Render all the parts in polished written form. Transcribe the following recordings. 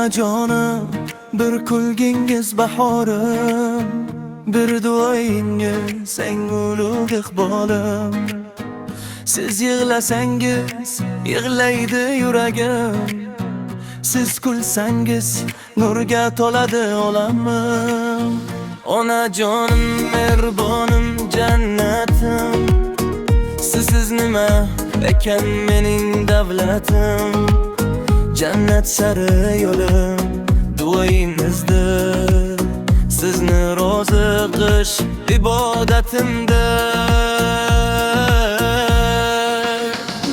Onajonim, bir kulgingiz bahorim, bir duoyingiz eng ulug' iqbolim. Siz yig'lasangiz yig'laydi yuragim, siz kulsangiz nurga to'ladi olamim. Onajonim, mehribonim, jannatim, sizsiz nima ekan mening davlatim. Jannat sari yo'lim duoyingizdir, sizni rozi qilish ibodatimdir.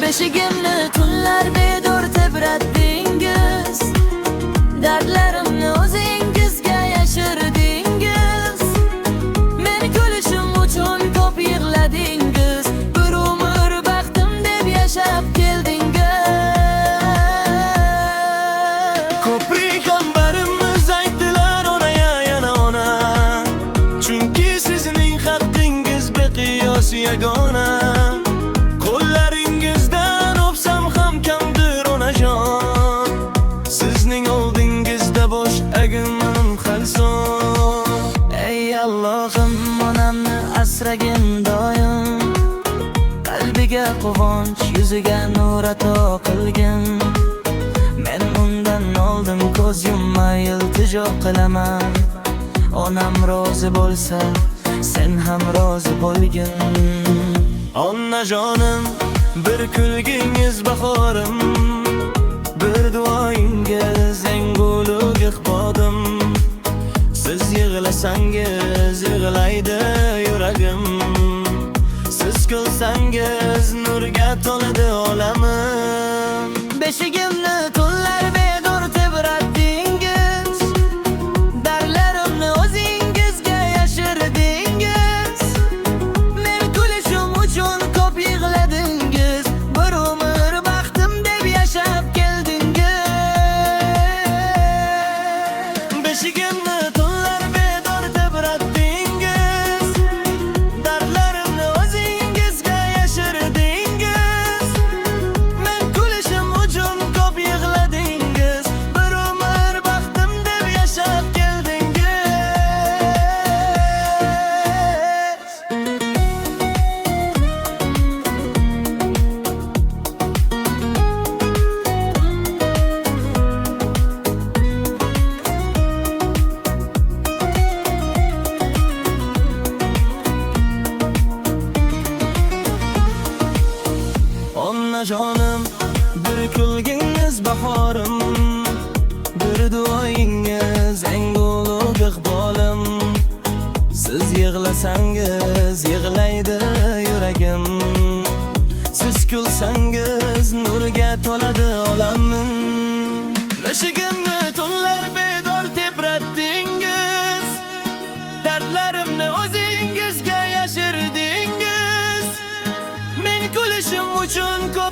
Beshigimni tunlar bedor tebratdingiz, dardlarimni o'zingizga yashirdingiz. Men kulishim uchun ko'p yig'ladingiz, bir umr baxtim deb yashab keldingiz. Ko'prik ambarimiz aytdilar onaya yana ona, chunki sizning haqqingiz beqiyos yagona. Qo'llaringizdan o'psam ham kamdir onajon, sizning oldingizda bosh egimim xalson. Ey Allohim, onamni asragin doim, qalbiga quvonch, yuziga nur ato qilgin. Men undan oldin ko'z yummay iltijo qilaman. Onam rozi bo'lsa, sen ham rozi bo'lgin. Onajonim, bir kulgingiz bahorim, bir duoyingiz eng ulug' iqbolim. Siz yig'lasangiz yig'laydi yuragim, siz kulsangiz nurga to'ladi olamim. Beshigimni tunlar bedor tebratdingiz, dardlarimni o'zingizga yashirdingiz. Men kulishim uchun ko'p yig'ladingiz, bir umr baxtim deb yashab keldingiz. Beshigimni tunlar bedor tebratdingiz, dardlarimni o'zingizga yashirdingiz. Men kulishim uchun ko'p yig'ladingiz, bir umr baxtim deb yashab keldingiz. Onajonim, bir kulgingiz bahorim, bir duoyingiz eng ulug' iqbolim. Siz yig'lasangiz yig'laydi yuragim, siz kulsangiz nurga to'ladi olamim. Beshigimni tunlar bedor tebratdingiz, dardlarimni o'zingizga yashirdingiz. Men kulishim uchun ko'p